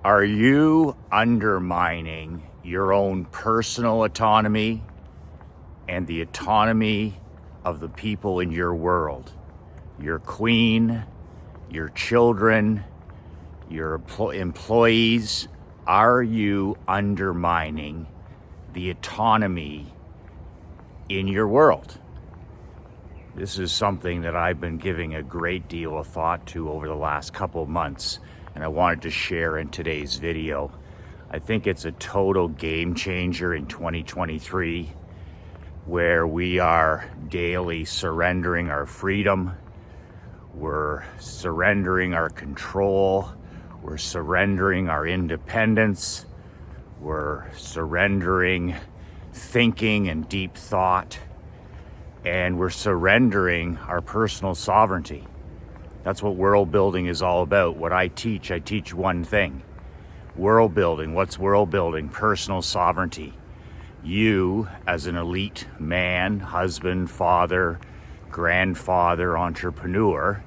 Are you undermining your own personal autonomy and the autonomy of the people in your world? Your queen, your children, your employees? Are you undermining the autonomy in your world? This is something that I've been giving a great deal of thought to over the last couple of months, and I wanted to share in today's video. I think it's a total game changer in 2023, where we are daily surrendering our freedom, we're surrendering our control, we're surrendering our independence, we're surrendering thinking and deep thought, and we're surrendering our personal sovereignty. That's what world building is all about. What I teach one thing. World building. What's world building? Personal sovereignty. You, as an elite man, husband, father, grandfather, entrepreneur,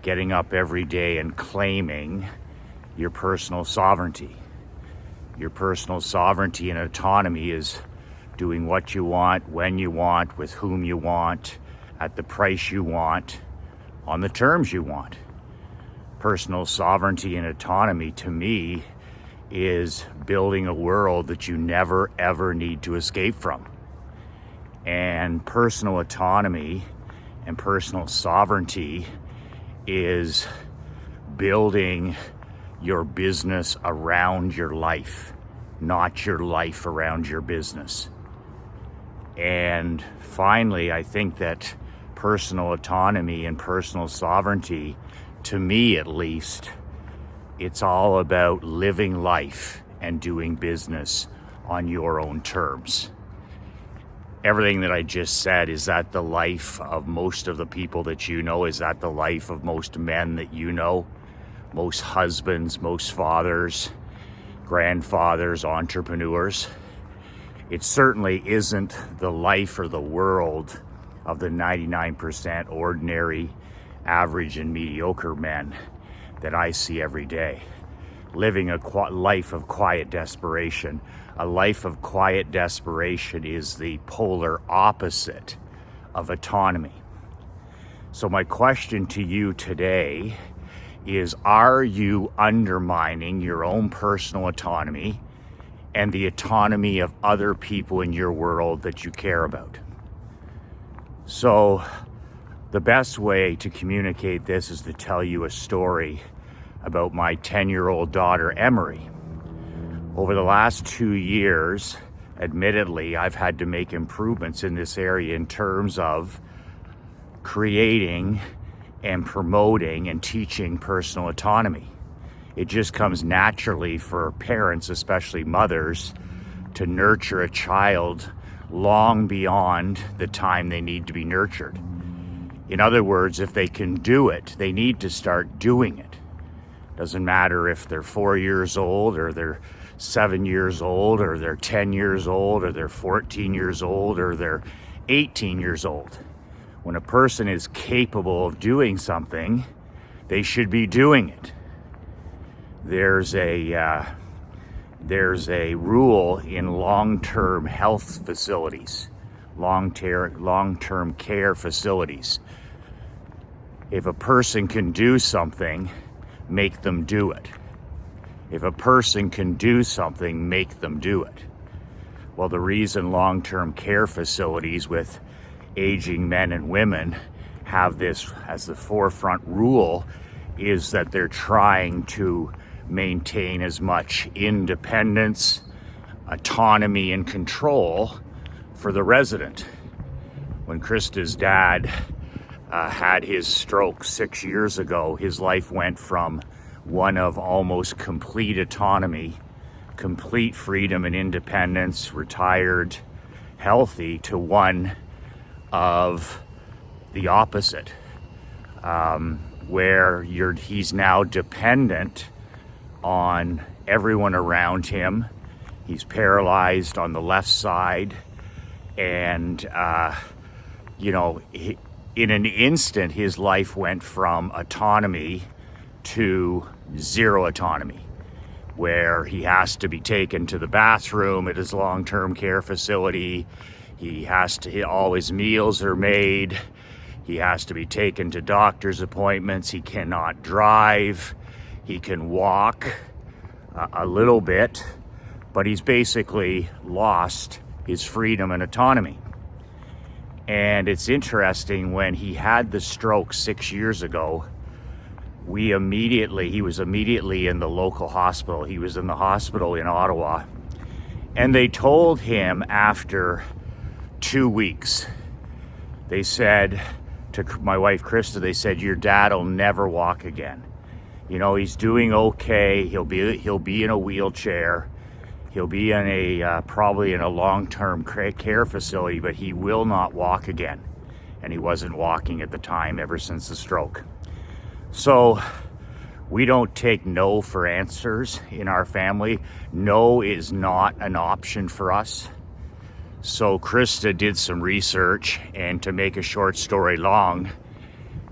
getting up every day and claiming your personal sovereignty. Your personal sovereignty and autonomy is doing what you want, when you want, with whom you want, at the price you want, on the terms you want. Personal sovereignty and autonomy, to me, is building a world that you never ever need to escape from. And personal autonomy and personal sovereignty is building your business around your life, not your life around your business. And finally, I think that personal autonomy and personal sovereignty, to me at least, it's all about living life and doing business on your own terms. Everything that I just said, is that the life of most of the people that you know? Is that the life of most men that you know? Most husbands, most fathers, grandfathers, entrepreneurs? It certainly isn't the life or the world of the 99% ordinary, average, and mediocre men that I see every day. Living a life of quiet desperation. A life of quiet desperation is the polar opposite of autonomy. So my question to you today is, are you undermining your own personal autonomy and the autonomy of other people in your world that you care about? So the best way to communicate this is to tell you a story about my 10-year-old daughter, Emery. Over the last 2 years, admittedly, I've had to make improvements in this area in terms of creating and promoting and teaching personal autonomy. It just comes naturally for parents, especially mothers, to nurture a child long beyond the time they need to be nurtured. In other words, if they can do it, they need to start doing it. Doesn't matter if they're 4 years old or they're 7 years old or they're 10 years old or they're 14 years old or they're 18 years old. When a person is capable of doing something, they should be doing it. There's a rule in long-term health facilities, long-term care facilities. If a person can do something, make them do it. If a person can do something, make them do it. Well, the reason long-term care facilities with aging men and women have this as the forefront rule is that they're trying to maintain as much independence, autonomy, and control for the resident. When Krista's dad had his stroke 6 years ago, his life went from one of almost complete autonomy, complete freedom and independence, retired, healthy, to one of the opposite, where he's now dependent on everyone around him. He's paralyzed on the left side, and in an instant, his life went from autonomy to zero autonomy. where he has to be taken to the bathroom at his long-term care facility. All his meals are made. He has to be taken to doctor's appointments. He cannot drive. He can walk a little bit, but he's basically lost his freedom and autonomy. And it's interesting, when he had the stroke 6 years ago, he was immediately in the local hospital. He was in the hospital in Ottawa. And they told him after 2 weeks, they said to my wife, Krista, they said, your dad will never walk again. You know, he's doing okay. He'll be in a wheelchair. He'll be in probably in a long-term care facility, but he will not walk again. And he wasn't walking at the time ever since the stroke. So we don't take no for answers in our family. No is not an option for us. So Krista did some research, and to make a short story long,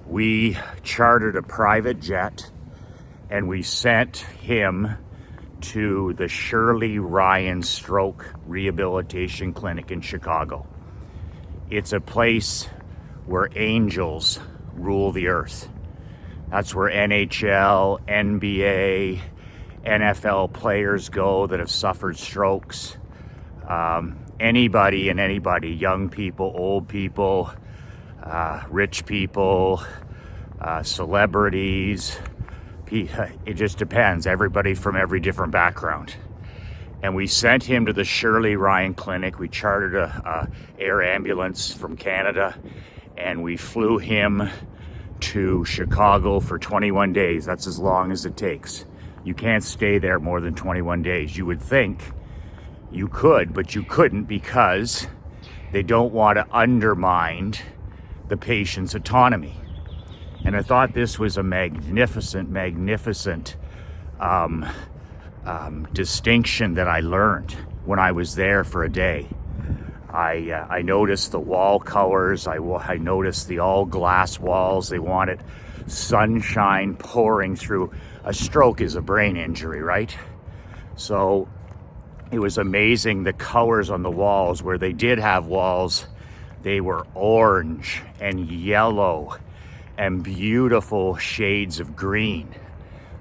we chartered a private jet and we sent him to the Shirley Ryan Stroke Rehabilitation Clinic in Chicago. It's a place where angels rule the earth. That's where NHL, NBA, NFL players go that have suffered strokes. Anybody, young people, old people, rich people, celebrities. It just depends. Everybody from every different background. And we sent him to the Shirley Ryan Clinic. We chartered a air ambulance from Canada, and we flew him to Chicago for 21 days. That's as long as it takes. You can't stay there more than 21 days. You would think you could, but you couldn't, because they don't want to undermine the patient's autonomy. And I thought this was a magnificent distinction that I learned when I was there for a day. I noticed the wall colors. I noticed the all glass walls. They wanted sunshine pouring through. A stroke is a brain injury, right? So it was amazing, the colors on the walls. Where they did have walls, they were orange and yellow and beautiful shades of green.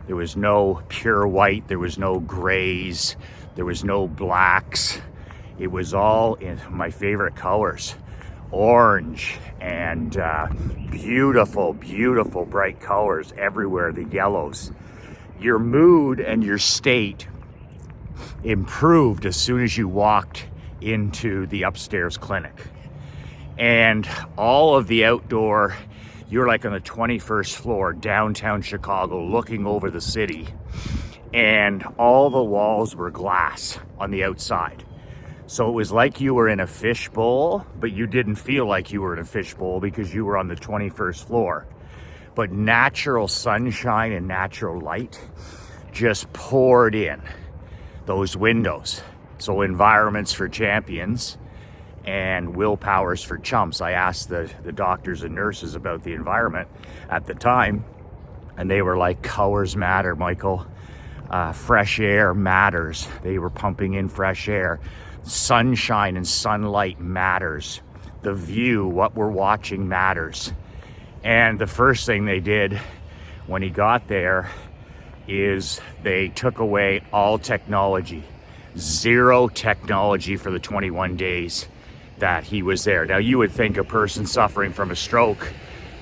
There was no pure white, there was no grays, there was no blacks. It was all in my favorite colors, orange and beautiful bright colors everywhere, the yellows. Your mood and your state improved as soon as you walked into the upstairs clinic. And all of the outdoor, you're like on the 21st floor, downtown Chicago, looking over the city, and all the walls were glass on the outside. So it was like you were in a fishbowl, but you didn't feel like you were in a fishbowl because you were on the 21st floor. But natural sunshine and natural light just poured in those windows. So environments for champions and willpower's for chumps. I asked the doctors and nurses about the environment at the time, and they were like, colors matter, Michael. Fresh air matters. They were pumping in fresh air. Sunshine and sunlight matters. The view, what we're watching, matters. And the first thing they did when he got there is they took away all technology. Zero technology for the 21 days that he was there. Now, you would think a person suffering from a stroke,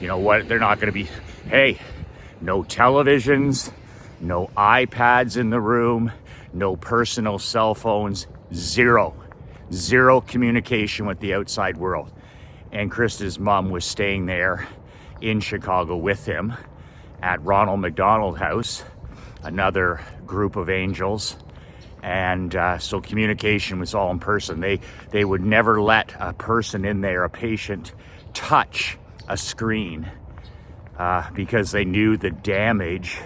you know what, they're not going to be, hey, no televisions, no iPads in the room, no personal cell phones, zero communication with the outside world. And Krista's mom was staying there in Chicago with him at Ronald McDonald House, another group of angels. And so communication was all in person. They would never let a person in there, a patient, touch a screen because they knew the damage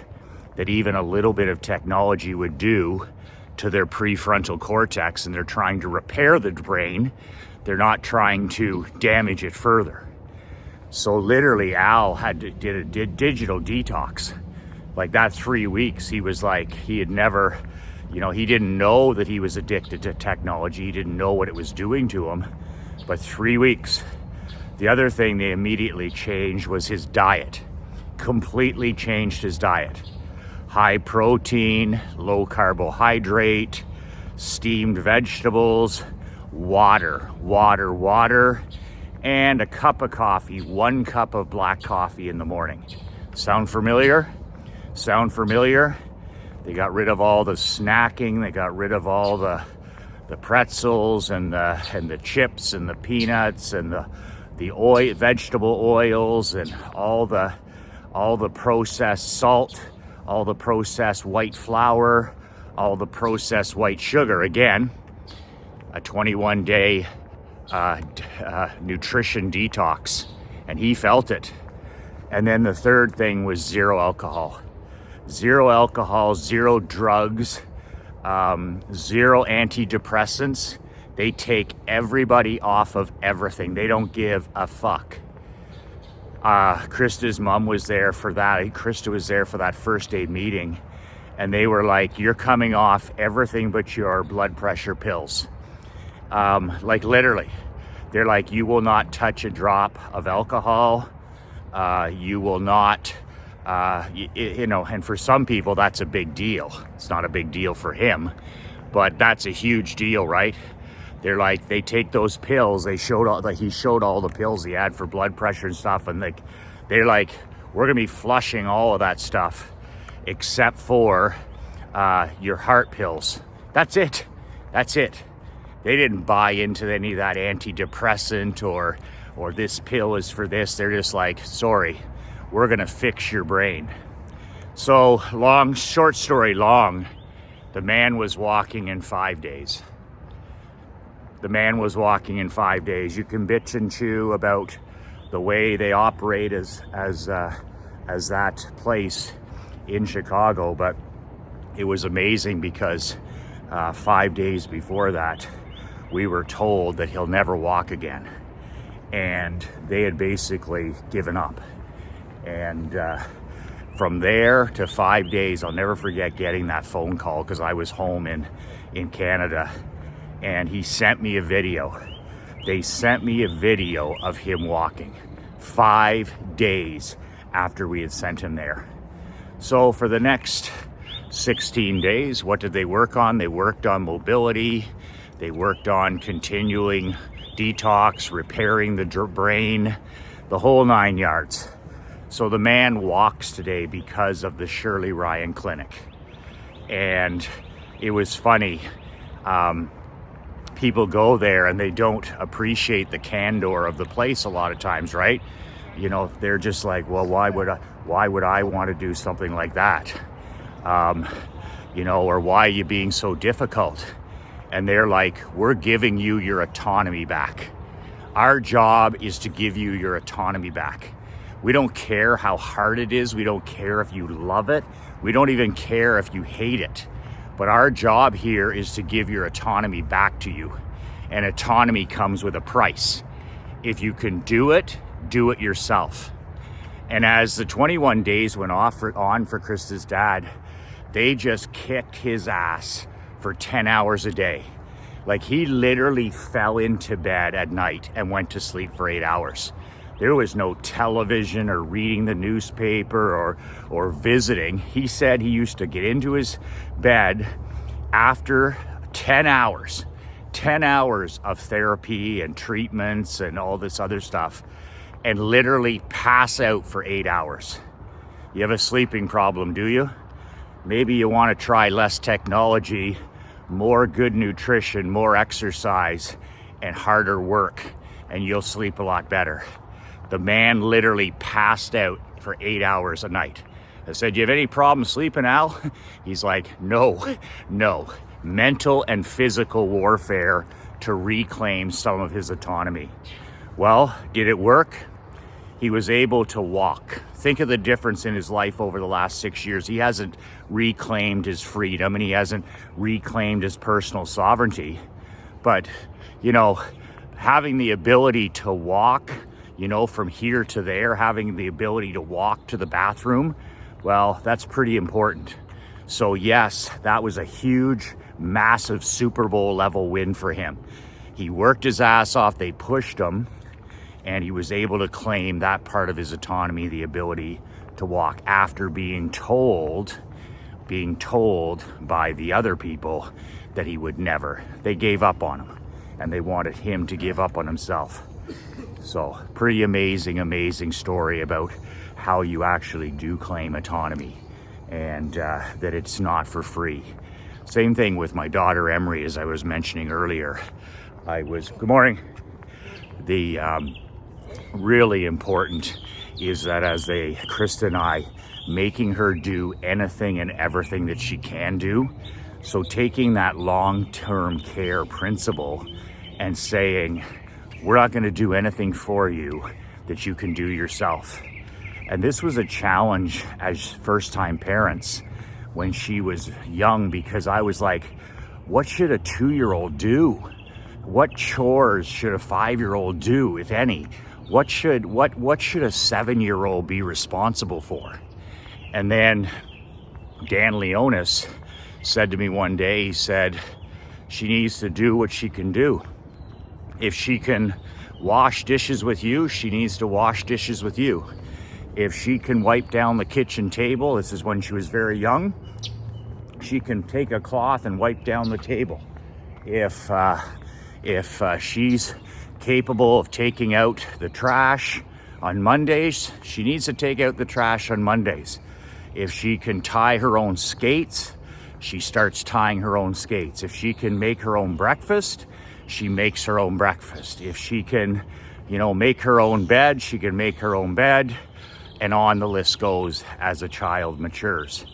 that even a little bit of technology would do to their prefrontal cortex. And they're trying to repair the brain. They're not trying to damage it further. So literally Al did digital detox. Like that 3 weeks, he was like, he had never He didn't know that he was addicted to technology. He didn't know what it was doing to him. But 3 weeks. The other thing they immediately changed was his diet. Completely changed his diet. High protein, low carbohydrate, steamed vegetables, water, and a cup of coffee, 1 cup of black coffee in the morning. Sound familiar? Sound familiar? They got rid of all the snacking. They got rid of all the pretzels and the chips and the peanuts and the oil, vegetable oils, and all the processed salt, all the processed white flour, all the processed white sugar. Again, a 21-day nutrition detox, and he felt it. And then the third thing was zero alcohol. Zero alcohol, zero drugs, zero antidepressants. They take everybody off of everything. They don't give a fuck. Krista's mom was there for that. Krista was there for that first aid meeting, and they were like, you're coming off everything but your blood pressure pills. Like literally, they're like, you will not touch a drop of alcohol. You will not, and for some people that's a big deal. It's not a big deal for him, but that's a huge deal, right? They're like, they take those pills. He showed all the pills he had for blood pressure and stuff, and they're like, we're gonna be flushing all of that stuff except for your heart pills. That's it. They didn't buy into any of that antidepressant or this pill is for this. They're just like, sorry, we're gonna fix your brain. So short story long, the man was walking in 5 days. The man was walking in 5 days. You can bitch and chew about the way they operate as that place in Chicago, but it was amazing because 5 days before that, we were told that he'll never walk again. And they had basically given up. And from there to 5 days, I'll never forget getting that phone call because I was home in Canada. And he sent me a video. They sent me a video of him walking 5 days after we had sent him there. So for the next 16 days, what did they work on? They worked on mobility. They worked on continuing detox, repairing the brain, the whole 9 yards. So the man walks today because of the Shirley Ryan Clinic. And it was funny. People go there and they don't appreciate the candor of the place a lot of times, right? They're just like, well, why would I want to do something like that? Or why are you being so difficult? And they're like, we're giving you your autonomy back. Our job is to give you your autonomy back. We don't care how hard it is. We don't care if you love it. We don't even care if you hate it. But our job here is to give your autonomy back to you. And autonomy comes with a price. If you can do it yourself. And as the 21 days went on for Krista's dad, they just kicked his ass for 10 hours a day. Like, he literally fell into bed at night and went to sleep for 8 hours. There was no television or reading the newspaper or visiting. He said he used to get into his bed after 10 hours of therapy and treatments and all this other stuff, and literally pass out for 8 hours. You have a sleeping problem, do you? Maybe you want to try less technology, more good nutrition, more exercise, and harder work, and you'll sleep a lot better. The man literally passed out for 8 hours a night. I said, you have any problem sleeping, Al? He's like, no. Mental and physical warfare to reclaim some of his autonomy. Well, did it work? He was able to walk. Think of the difference in his life over the last 6 years. He hasn't reclaimed his freedom and he hasn't reclaimed his personal sovereignty. But, having the ability to walk, from here to there, having the ability to walk to the bathroom, well, that's pretty important. So yes, that was a huge, massive Super Bowl level win for him. He worked his ass off, they pushed him, and he was able to claim that part of his autonomy, the ability to walk, after being told by the other people that he would never. They gave up on him, and they wanted him to give up on himself. So pretty amazing story about how you actually do claim autonomy, and that it's not for free. Same thing with my daughter Emery, as I was mentioning earlier. Good morning. The really important is that Krista and I, making her do anything and everything that she can do. So taking that long-term care principle and saying, we're not going to do anything for you that you can do yourself. And this was a challenge as first-time parents when she was young, because I was like, what should a 2-year-old do? What chores should a 5-year-old do, if any? What should a 7-year-old be responsible for? And then Dan Leonis said to me one day, he said, she needs to do what she can do. If she can wash dishes with you, she needs to wash dishes with you. If she can wipe down the kitchen table, this is when she was very young, she can take a cloth and wipe down the table. If she's capable of taking out the trash on Mondays, she needs to take out the trash on Mondays. If she can tie her own skates, she starts tying her own skates. If she can make her own breakfast, she makes her own breakfast. If she can, make her own bed, she can make her own bed. And on the list goes as a child matures.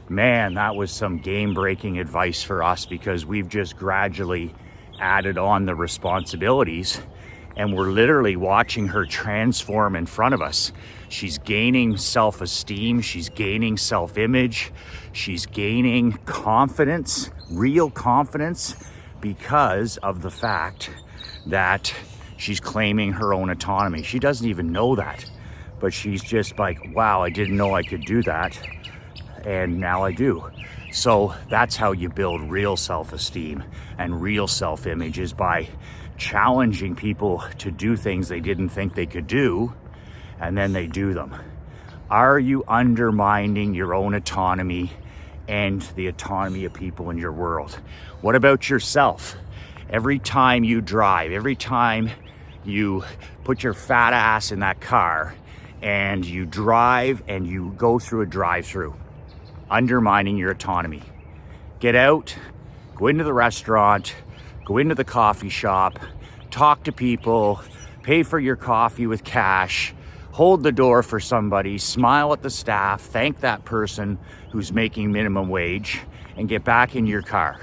Man, that was some game-breaking advice for us, because we've just gradually added on the responsibilities, and we're literally watching her transform in front of us. She's gaining self-esteem, she's gaining self-image, she's gaining confidence, real confidence, because of the fact that she's claiming her own autonomy. She doesn't even know that, but she's just like, wow, I didn't know I could do that, and now I do. So that's how you build real self-esteem and real self-image, is by challenging people to do things they didn't think they could do, and then they do them. Are you undermining your own autonomy and the autonomy of people in your world? What about yourself? Every time you drive, every time you put your fat ass in that car and you drive and you go through a drive-through, undermining your autonomy. Get out, go into the restaurant, go into the coffee shop, talk to people, pay for your coffee with cash, hold the door for somebody, smile at the staff, thank that person who's making minimum wage, and get back in your car.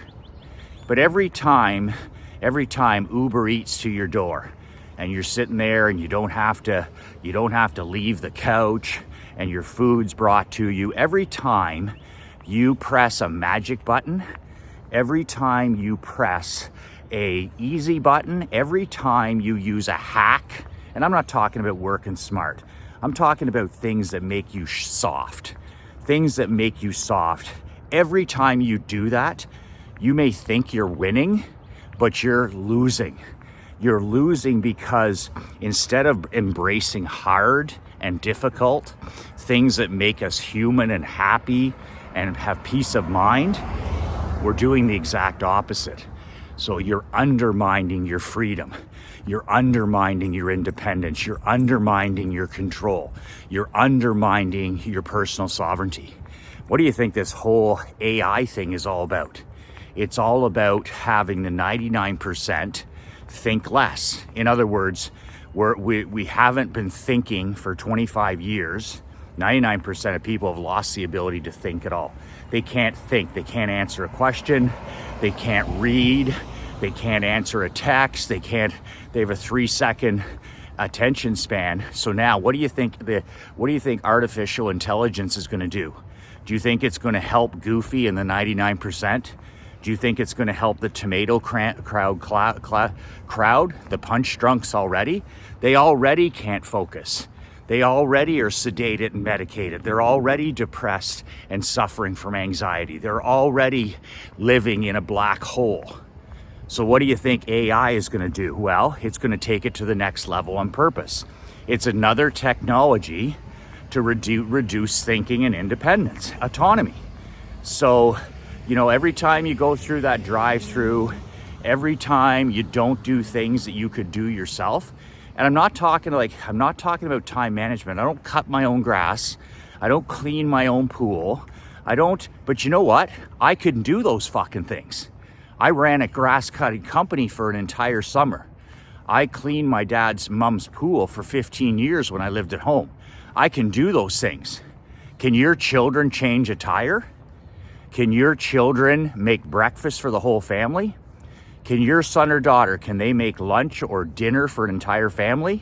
But every time Uber Eats to your door, and you're sitting there and you don't have to leave the couch, and your food's brought to you, every time you press a magic button, every time you press a easy button, every time you use a hack, and I'm not talking about working smart, I'm talking about things that make you soft. Things that make you soft. Every time you do that, you may think you're winning, but you're losing. You're losing because instead of embracing hard and difficult, things that make us human and happy and have peace of mind, we're doing the exact opposite. So you're undermining your freedom. You're undermining your independence. You're undermining your control. You're undermining your personal sovereignty. What do you think this whole AI thing is all about? It's all about having the 99% think less. In other words, we haven't been thinking for 25 years. 99% of people have lost the ability to think at all. They can't think. They can't answer a question. They can't read. They can't answer a text. They have a 3-second attention span. So now, what do you think artificial intelligence is going to do? Do you think it's going to help Goofy and the 99%? Do you think it's going to help the tomato crowd, the punch drunks already? They already can't focus. They already are sedated and medicated. They're already depressed and suffering from anxiety. They're already living in a black hole. So what do you think AI is going to do? Well, it's going to take it to the next level on purpose. It's another technology to reduce thinking and independence, autonomy. So, every time you go through that drive-through, every time you don't do things that you could do yourself, and I'm not talking about time management. I don't cut my own grass. I don't clean my own pool. But you know what? I couldn't do those fucking things. I ran a grass cutting company for an entire summer. I cleaned my mom's pool for 15 years when I lived at home. I can do those things. Can your children change a tire? Can your children make breakfast for the whole family? Can your son or daughter, can they make lunch or dinner for an entire family?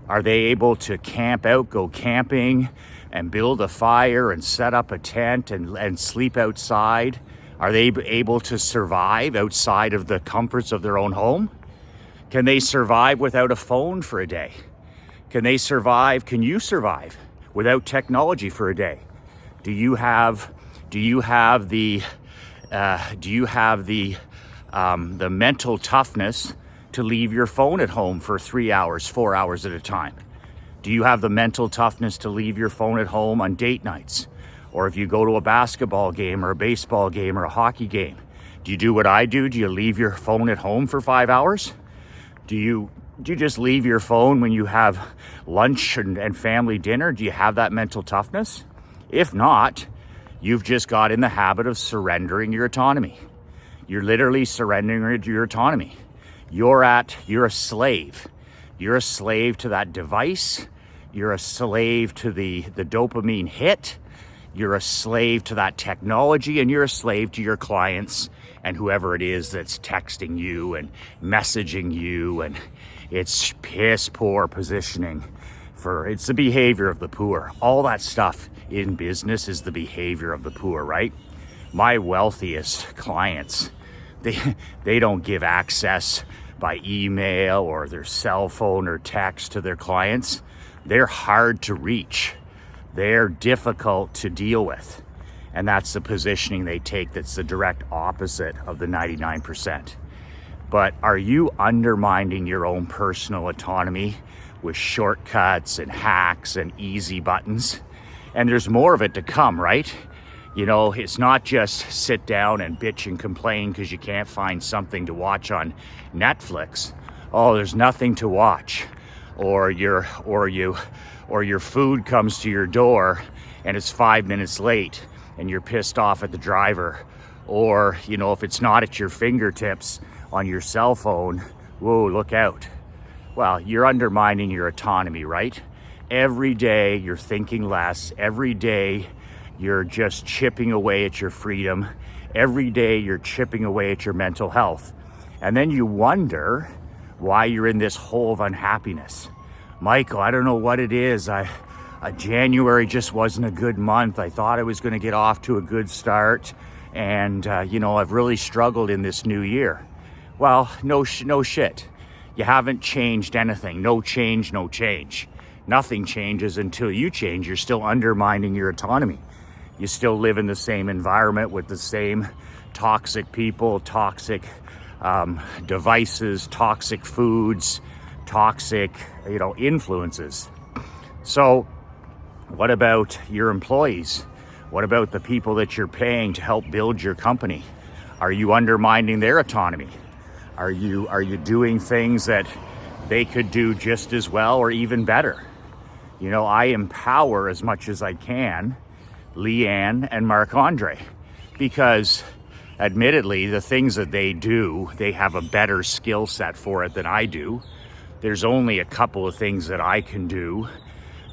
Are they able to camp out, go camping, and build a fire and set up a tent and sleep outside? Are they able to survive outside of the comforts of their own home? Can they survive without a phone for a day? Can you survive without technology for a day? Do you have the mental toughness to leave your phone at home for 3 hours, 4 hours at a time? Do you have the mental toughness to leave your phone at home on date nights? Or if you go to a basketball game or a baseball game or a hockey game, do you do what I do? Do you leave your phone at home for 5 hours? Do you just leave your phone when you have lunch and family dinner? Do you have that mental toughness? If not, you've just got in the habit of surrendering your autonomy. You're literally surrendering your autonomy. You're a slave. You're a slave to that device. You're a slave to the dopamine hit. You're a slave to that technology, and you're a slave to your clients and whoever it is that's texting you and messaging you. And it's piss poor positioning. It's the behavior of the poor. All that stuff in business is the behavior of the poor, right? My wealthiest clients, they don't give access by email or their cell phone or text to their clients. They're hard to reach. They're difficult to deal with. And that's the positioning they take that's the direct opposite of the 99%. But are you undermining your own personal autonomy with shortcuts and hacks and easy buttons? And there's more of it to come, right? It's not just sit down and bitch and complain because you can't find something to watch on Netflix. Oh, there's nothing to watch. Or your food comes to your door and it's 5 minutes late and you're pissed off at the driver. Or, if it's not at your fingertips on your cell phone, whoa, look out. Well, you're undermining your autonomy, right? Every day you're thinking less. Every day you're just chipping away at your freedom. Every day you're chipping away at your mental health. And then you wonder why you're in this hole of unhappiness. Michael, I don't know what it is. January just wasn't a good month. I thought I was going to get off to a good start. And, I've really struggled in this new year. Well, no shit. You haven't changed anything. No change, no change. Nothing changes until you change. You're still undermining your autonomy. You still live in the same environment with the same toxic people, toxic devices, toxic foods, toxic, influences. So what about your employees? What about the people that you're paying to help build your company? Are you undermining their autonomy? Are you doing things that they could do just as well or even better? I empower as much as I can Leanne and Marc-Andre, because admittedly, the things that they do, they have a better skill set for it than I do. There's only a couple of things that I can do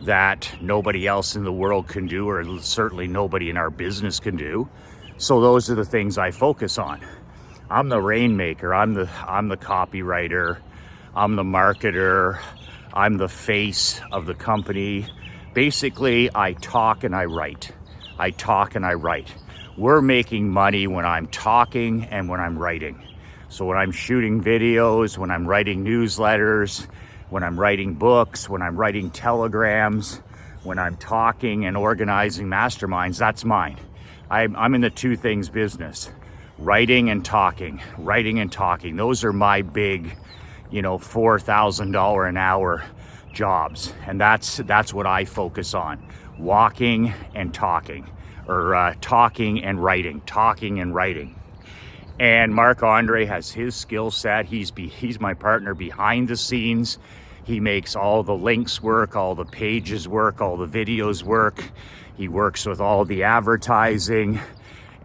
that nobody else in the world can do, or certainly nobody in our business can do. So those are the things I focus on. I'm the rainmaker. I'm the copywriter. I'm the marketer. I'm the face of the company. Basically, I talk and I write. I talk and I write. We're making money when I'm talking and when I'm writing. So when I'm shooting videos, when I'm writing newsletters, when I'm writing books, when I'm writing telegrams, when I'm talking and organizing masterminds, that's mine. I'm in the two things business, writing and talking, writing and talking. Those are my big, $4,000 an hour jobs. And that's what I focus on, walking and talking, or talking and writing, talking and writing. And Marc-Andre has his skill set. He's my partner behind the scenes. He makes all the links work, all the pages work, all the videos work. He works with all the advertising.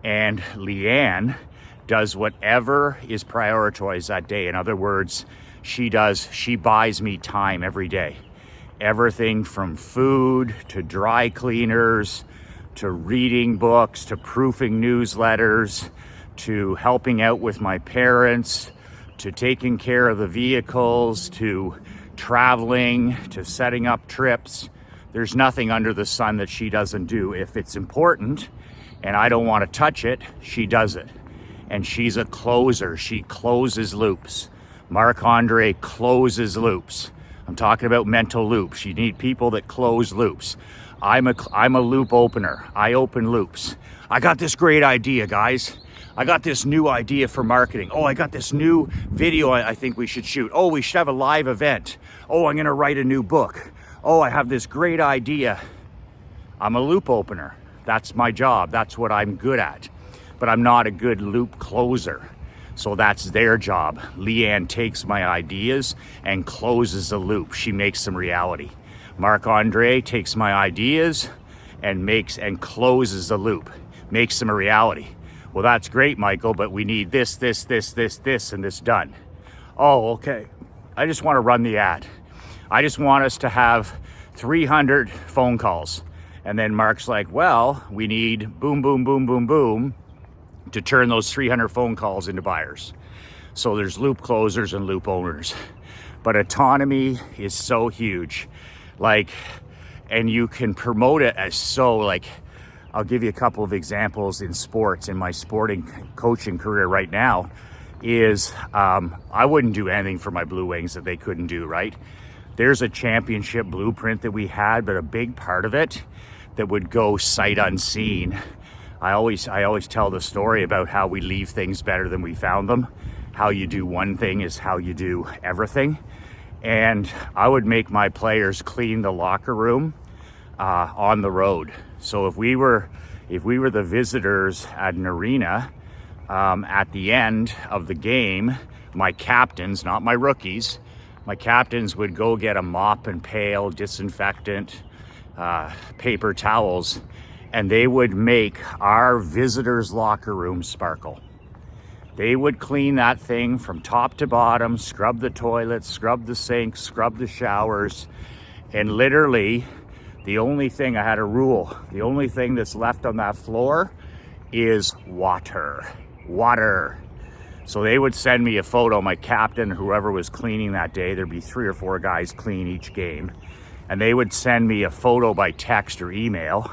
And Leanne does whatever is prioritized that day. In other words, she buys me time every day. Everything from food to dry cleaners, to reading books, to proofing newsletters, to helping out with my parents, to taking care of the vehicles, to traveling, to setting up trips. There's nothing under the sun that she doesn't do. If it's important and I don't want to touch it, she does it. And she's a closer. She closes loops. Marc-Andre closes loops. I'm talking about mental loops. You need people that close loops. I'm a loop opener. I open loops. I got this great idea, guys. I got this new idea for marketing. Oh, I got this new video I think we should shoot. Oh, we should have a live event. Oh, I'm gonna write a new book. Oh, I have this great idea. I'm a loop opener. That's my job. That's what I'm good at. But I'm not a good loop closer. So that's their job. Leanne takes my ideas and closes the loop. She makes them reality. Marc-Andre takes my ideas and closes the loop, makes them a reality. Well, that's great, Michael, but we need this, and this done. Oh, okay. I just want to run the ad. I just want us to have 300 phone calls. And then Mark's like, well, we need boom, boom, boom, boom, boom to turn those 300 phone calls into buyers. So there's loop closers and loop owners. But autonomy is so huge. And you can promote it as I'll give you a couple of examples in sports. In my sporting coaching career right now is I wouldn't do anything for my Blue Wings that they couldn't do, right? There's a championship blueprint that we had, but a big part of it that would go sight unseen. I always tell the story about how we leave things better than we found them. How you do one thing is how you do everything. And I would make my players clean the locker room on the road. So if we were the visitors at an arena, at the end of the game, my captains, not my rookies, my captains would go get a mop and pail, disinfectant, paper towels, and they would make our visitors' locker room sparkle. They would clean that thing from top to bottom, scrub the toilets, scrub the sinks, scrub the showers, and literally the only thing, I had a rule, the only thing that's left on that floor is water. So they would send me a photo, my captain, whoever was cleaning that day, there'd be 3 or 4 guys clean each game, and they would send me a photo by text or email.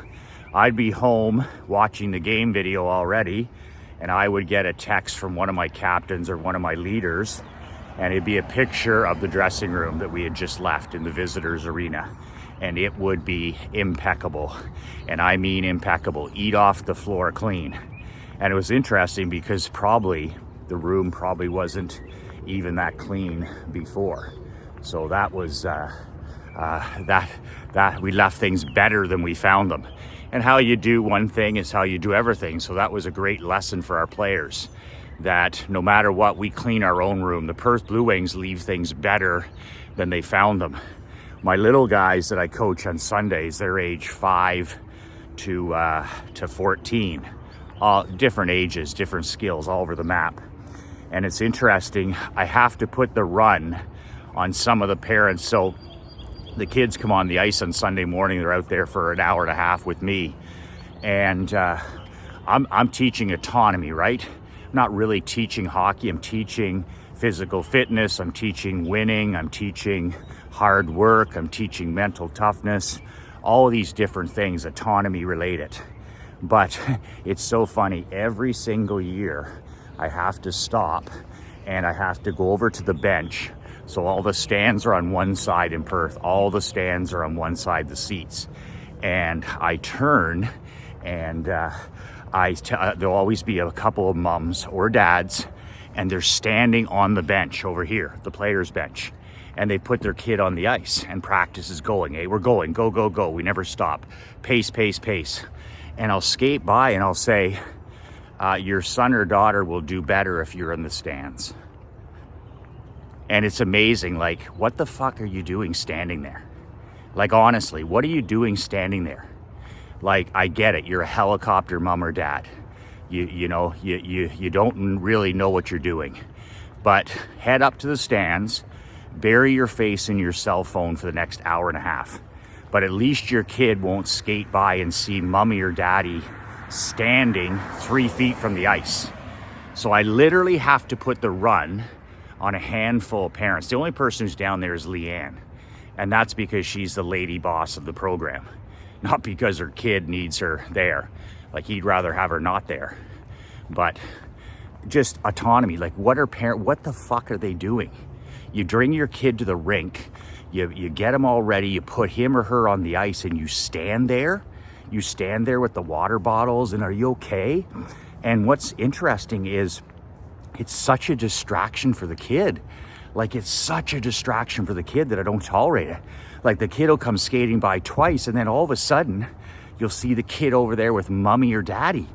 I'd be home watching the game video already, and I would get a text from one of my captains or one of my leaders, and it'd be a picture of the dressing room that we had just left in the visitors arena. And it would be impeccable. And I mean impeccable. Eat off the floor clean. And it was interesting because the room probably wasn't even that clean before. So that was, that we left things better than we found them. And how you do one thing is how you do everything. So that was a great lesson for our players, that no matter what, we clean our own room. The Perth Blue Wings leave things better than they found them. My little guys that I coach on Sundays, they're age 5 to 14, all different ages, different skills all over the map. And it's interesting, I have to put the run on some of the parents. So the kids come on the ice on Sunday morning, they're out there for an hour and a half with me. And I'm teaching autonomy, right? I'm not really teaching hockey, I'm teaching physical fitness, I'm teaching winning, I'm teaching hard work, I'm teaching mental toughness, all of these different things, autonomy related. But it's so funny, every single year I have to stop and I have to go over to the bench. So all the stands are on one side in Perth. All the stands are on one side, the seats. And I turn and there'll always be a couple of mums or dads, and they're standing on the bench over here, the players' bench. And they put their kid on the ice and practice is going. Hey, we're going, go, go, go. We never stop. Pace, pace, pace. And I'll skate by and I'll say, your son or daughter will do better if you're in the stands. And it's amazing, like, what the fuck are you doing standing there? Like, honestly, what are you doing standing there? Like, I get it, you're a helicopter mom or dad. You know, you don't really know what you're doing. But head up to the stands, bury your face in your cell phone for the next hour and a half. But at least your kid won't skate by and see mommy or daddy standing 3 feet from the ice. So I literally have to put the run on a handful of parents. The only person who's down there is Leanne. And that's because she's the lady boss of the program. Not because her kid needs her there. Like, he'd rather have her not there. But just autonomy. Like, what the fuck are they doing? You bring your kid to the rink, you get him all ready, you put him or her on the ice, and you stand there. You stand there with the water bottles, and are you okay? And what's interesting is it's such a distraction for the kid. Like, it's such a distraction for the kid that I don't tolerate it. Like, the kid will come skating by twice, and then all of a sudden, you'll see the kid over there with mommy or daddy.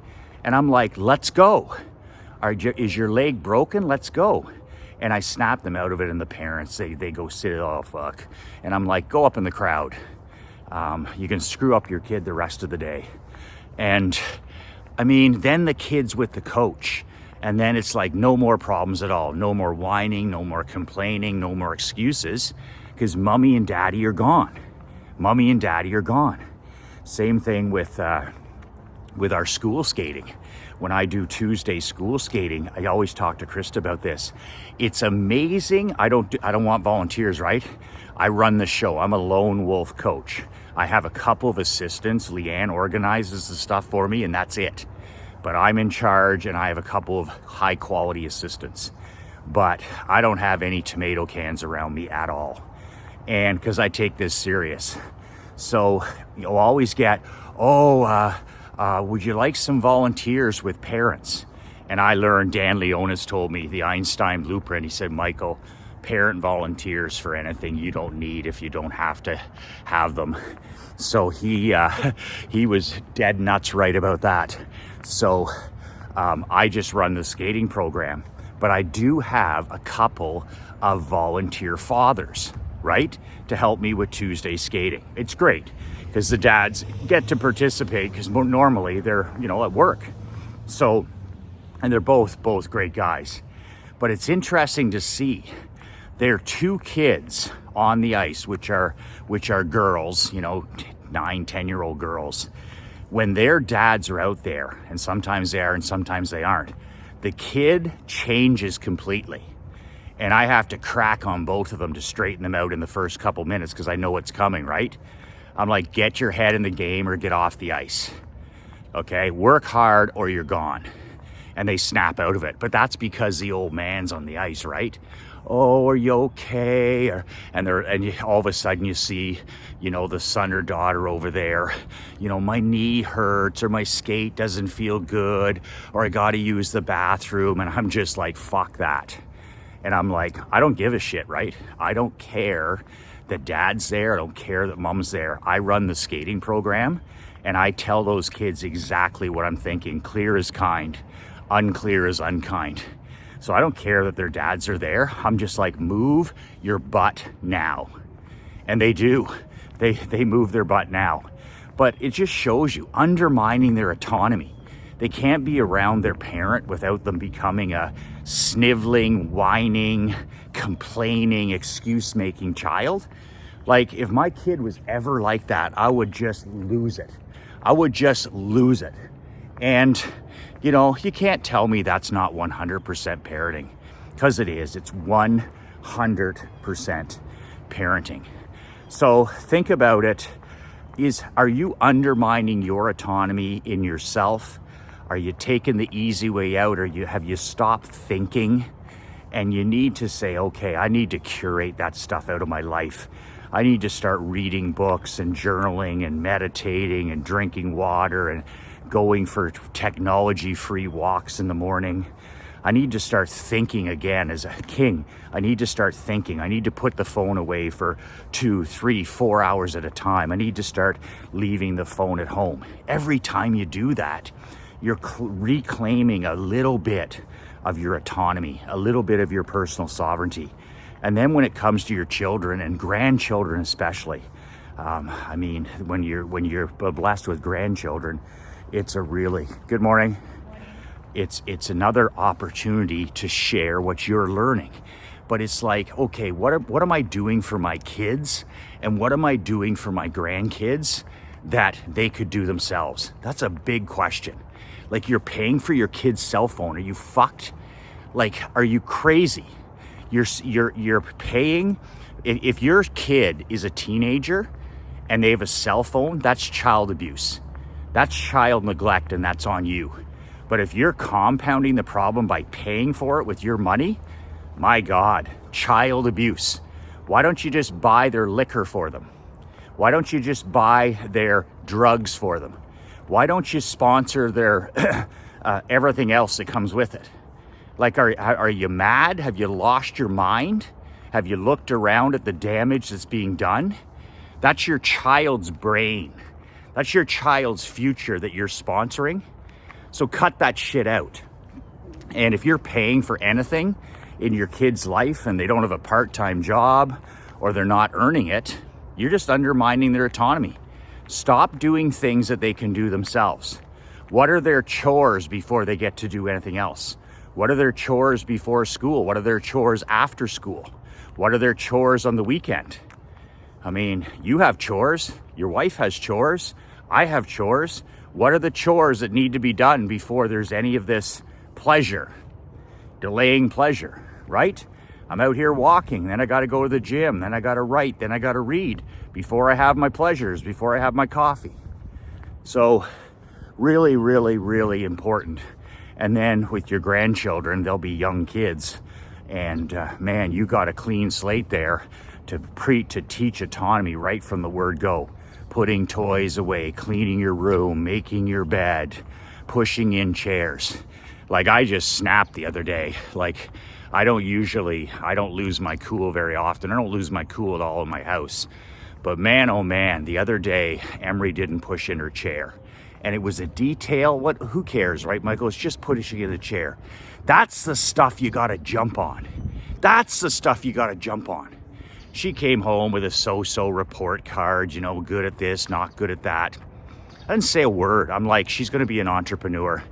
And I'm like, let's go. Is your leg broken? Let's go. And I snap them out of it, and the parents, they go sit, oh, fuck. And I'm like, go up in the crowd. You can screw up your kid the rest of the day. And, I mean, then the kid's with the coach. And then it's like no more problems at all. No more whining, no more complaining, no more excuses, because mommy and daddy are gone. Mommy and daddy are gone. Same thing with our school skating. When I do Tuesday school skating, I always talk to Krista about this. It's amazing. I don't want volunteers, right? I run the show. I'm a lone wolf coach. I have a couple of assistants. Leanne organizes the stuff for me, and that's it. But I'm in charge, and I have a couple of high quality assistants. But I don't have any tomato cans around me at all. And because I take this serious. So you'll always get, would you like some volunteers with parents? And I learned, Dan Leonis told me the Einstein blueprint. He said, Michael, parent volunteers for anything you don't need if you don't have to have them. So he was dead nuts right about that. So I just run the skating program, but I do have a couple of volunteer fathers, right, to help me with Tuesday skating. It's great because the dads get to participate because normally they're, at work. So, and they're both great guys. But it's interesting to see there are two kids on the ice, which are girls, 9, 10-year-old girls. When their dads are out there, and sometimes they are and sometimes they aren't, the kid changes completely. And I have to crack on both of them to straighten them out in the first couple minutes because I know what's coming, right? I'm like, get your head in the game or get off the ice. Okay, work hard or you're gone. And they snap out of it. But that's because the old man's on the ice, right? Oh, are you okay? And all of a sudden you see, the son or daughter over there. My knee hurts or my skate doesn't feel good or I got to use the bathroom. And I'm just like, fuck that. And I'm like, I don't give a shit, right? I don't care that dad's there. I don't care that mom's there. I run the skating program and I tell those kids exactly what I'm thinking. Clear is kind, unclear is unkind. So I don't care that their dads are there. I'm just like, move your butt now. And they do. They move their butt now. But it just shows you undermining their autonomy. They can't be around their parent without them becoming a sniveling, whining, complaining, excuse-making child. Like, if my kid was ever like that, I would just lose it. I would just lose it. And, you can't tell me that's not 100% parenting, because it is. It's 100% parenting. So think about it. Are you undermining your autonomy in yourself? Are you taking the easy way out? Have you stopped thinking And you need to say, okay, I need to curate that stuff out of my life. I need to start reading books and journaling and meditating and drinking water and going for technology-free walks in the morning. I need to start thinking again as a king. I need to start thinking. I need to put the phone away for 2, 3, 4 hours at a time. I need to start leaving the phone at home. Every time you do that, you're reclaiming a little bit of your autonomy, a little bit of your personal sovereignty. And then when it comes to your children and grandchildren especially, I mean, when you're blessed with grandchildren, it's a really, good morning. It's another opportunity to share what you're learning. But it's like, okay, what am I doing for my kids? And what am I doing for my grandkids that they could do themselves? That's a big question. Like, you're paying for your kid's cell phone. Are you fucked? Like, are you crazy? You're paying. If your kid is a teenager and they have a cell phone, that's child abuse. That's child neglect, and that's on you. But if you're compounding the problem by paying for it with your money, my God, child abuse. Why don't you just buy their liquor for them? Why don't you just buy their drugs for them? Why don't you sponsor their everything else that comes with it? Like, are you mad? Have you lost your mind? Have you looked around at the damage that's being done? That's your child's brain. That's your child's future that you're sponsoring. So cut that shit out. And if you're paying for anything in your kid's life and they don't have a part-time job or they're not earning it, you're just undermining their autonomy. Stop doing things that they can do themselves. What are their chores before they get to do anything else? What are their chores before school? What are their chores after school? What are their chores on the weekend? I mean, you have chores. Your wife has chores. I have chores. What are the chores that need to be done before there's any of this pleasure? Delaying pleasure, right? I'm out here walking, then I got to go to the gym, then I got to write, then I got to read before I have my pleasures, before I have my coffee. So really, really, really important. And then with your grandchildren, they'll be young kids. And man, you got a clean slate there to teach autonomy right from the word go. Putting toys away, cleaning your room, making your bed, pushing in chairs. Like, I just snapped the other day. Like, I don't lose my cool very often. I don't lose my cool at all in my house. But man, oh man, the other day, Emery didn't push in her chair. And it was a detail. Who cares, right, Michael? It's just pushing in the chair. That's the stuff you gotta jump on. That's the stuff you gotta jump on. She came home with a so-so report card, you know, good at this, not good at that. I didn't say a word. I'm like, she's gonna be an entrepreneur.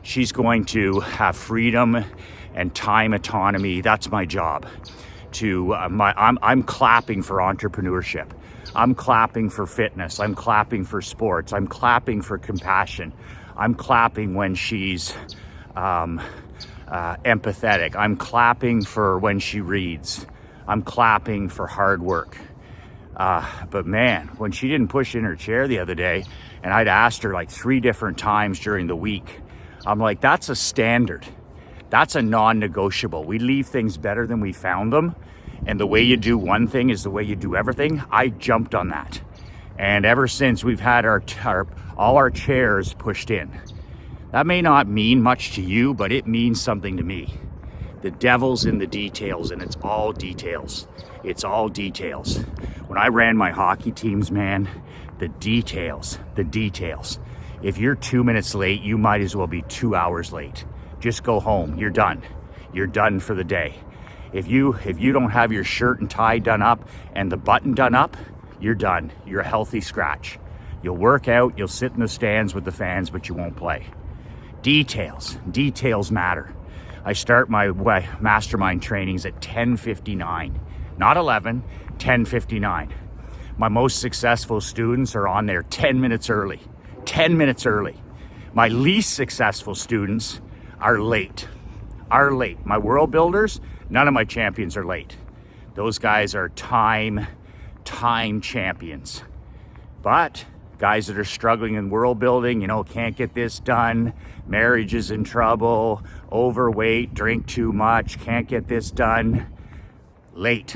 She's going to have freedom and time autonomy. That's my job. I'm clapping for entrepreneurship. I'm clapping for fitness. I'm clapping for sports. I'm clapping for compassion. I'm clapping when she's empathetic. I'm clapping for when she reads. I'm clapping for hard work. But man, when she didn't push in her chair the other day, and I'd asked her like 3 different times during the week, I'm like, that's a standard. That's a non-negotiable. We leave things better than we found them. And the way you do one thing is the way you do everything. I jumped on that. And ever since, we've had all our chairs pushed in. That may not mean much to you, but it means something to me. The devil's in the details, and it's all details. It's all details. When I ran my hockey teams, man, the details. If you're 2 minutes late, you might as well be 2 hours late. Just go home. You're done. You're done for the day. If you don't have your shirt and tie done up and the button done up, you're done. You're a healthy scratch. You'll work out, you'll sit in the stands with the fans, but you won't play. Details matter. I start my mastermind trainings at 10:59, not 11, 10:59. My most successful students are on there 10 minutes early. 10 minutes early. My least successful students are late. My world builders, none of my champions are late. Those guys are time champions. But guys that are struggling in world building, can't get this done, marriage is in trouble, overweight, drink too much, can't get this done. Late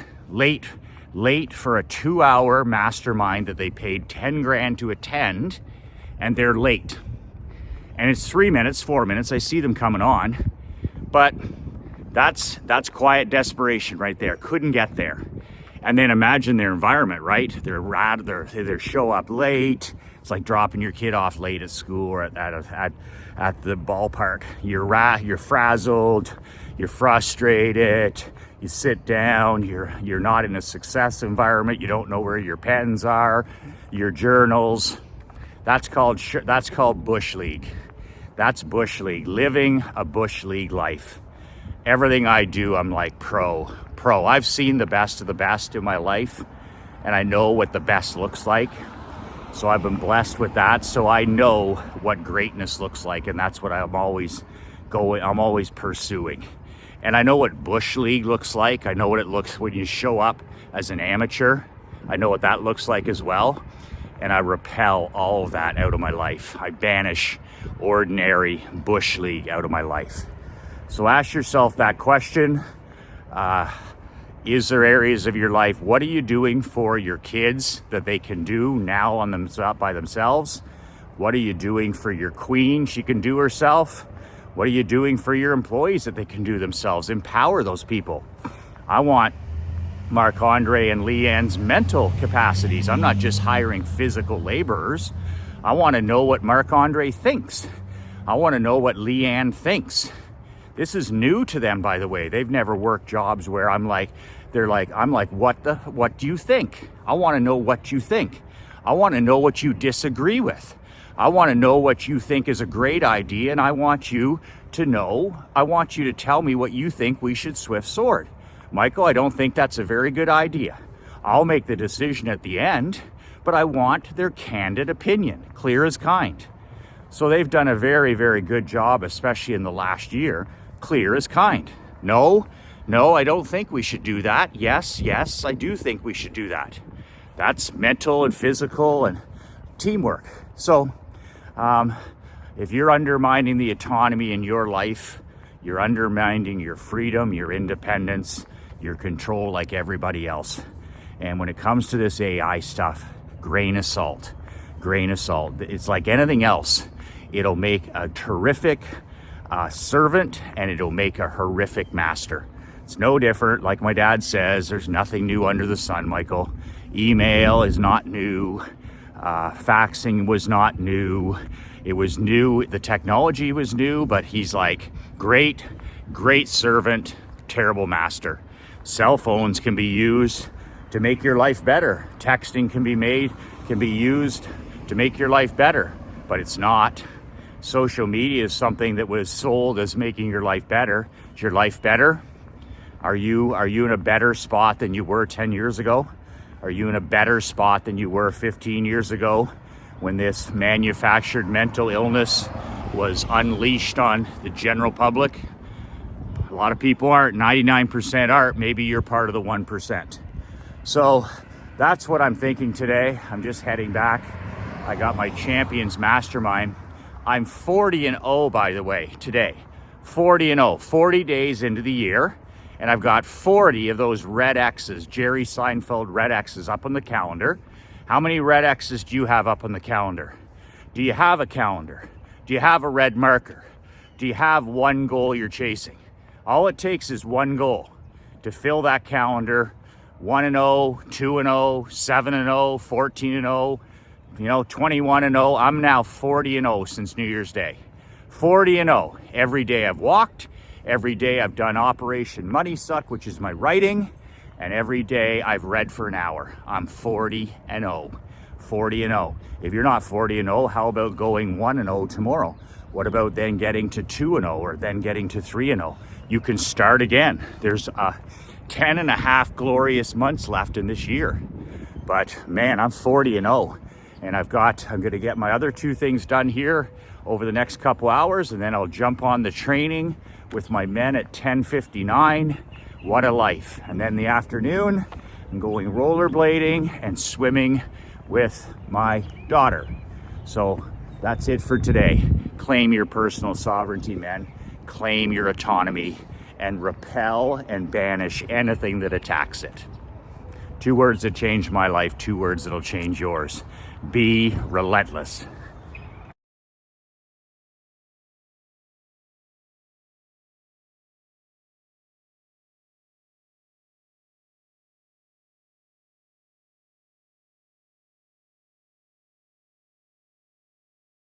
for a 2-hour mastermind that they paid 10 grand to attend, and they're late. And it's 3 minutes, 4 minutes, I see them coming on, but that's quiet desperation right there. Couldn't get there. And then imagine their environment, right? They show up late. It's like dropping your kid off late at school or at the ballpark. You're frazzled, you're frustrated, you sit down, you're not in a success environment, you don't know where your pens are, your journals. That's called Bush League. That's Bush League, living a Bush League life. Everything I do, I'm like pro. I've seen the best of the best in my life, and I know what the best looks like. So I've been blessed with that. So I know what greatness looks like, and that's what I'm always pursuing. And I know what Bush League looks like. I know what it looks when you show up as an amateur. I know what that looks like as well. And I repel all of that out of my life. I banish ordinary Bush League out of my life. So ask yourself that question. Is there areas of your life, what are you doing for your kids that they can do now by themselves? What are you doing for your queen? She can do herself. What are you doing for your employees that they can do themselves? Empower those people. I want Marc-Andre and Leanne's mental capacities. I'm not just hiring physical laborers. I want to know what Marc-Andre thinks. I want to know what Leanne thinks. This is new to them, by the way. They've never worked jobs where I'm like, what do you think? I want to know what you think. I want to know what you disagree with. I want to know what you think is a great idea, and I want you to tell me what you think we should swift sword. Michael, I don't think that's a very good idea. I'll make the decision at the end, but I want their candid opinion, clear as kind. So they've done a very, very good job, especially in the last year, clear as kind. No, I don't think we should do that. Yes, I do think we should do that. That's mental and physical and teamwork. So if you're undermining the autonomy in your life, you're undermining your freedom, your independence, your control like everybody else. And when it comes to this AI stuff, grain of salt. It's like anything else. It'll make a terrific servant, and it'll make a horrific master. It's no different. Like my dad says, there's nothing new under the sun, Michael. Email is not new. Faxing was not new. It was new. The technology was new, but he's like, great servant, terrible master. Cell phones can be used to make your life better. Texting can be used to make your life better, but it's not. Social media is something that was sold as making your life better. Is your life better? Are you in a better spot than you were 10 years ago? Are you in a better spot than you were 15 years ago when this manufactured mental illness was unleashed on the general public? A lot of people aren't. 99% aren't. Maybe you're part of the 1%. So that's what I'm thinking today. I'm just heading back. I got my Champions Mastermind. I'm 40-0, by the way, today. 40-0, 40 days into the year. And I've got 40 of those red X's, Jerry Seinfeld red X's up on the calendar. How many red X's do you have up on the calendar? Do you have a calendar? Do you have a red marker? Do you have one goal you're chasing? All it takes is one goal to fill that calendar. 1-0, 2-0, 7-0, 14-0, 21-0. I'm now 40-0 since New Year's Day. 40-0. Every day I've walked. Every day I've done Operation Money Suck, which is my writing. And every day I've read for an hour. I'm 40-0. 40-0. If you're not 40-0, how about going 1-0 tomorrow? What about then getting to 2-0 or then getting to 3-0? You can start again. There's 10 and a half glorious months left in this year. But man, I'm 40-0. And I'm going to get my other two things done here over the next couple hours, and then I'll jump on the training with my men at 10:59. What a life. And then in the afternoon, I'm going rollerblading and swimming with my daughter. So that's it for today. Claim your personal sovereignty, men. Claim your autonomy and repel and banish anything that attacks it. 2 words that changed my life, 2 words that'll change yours. Be relentless.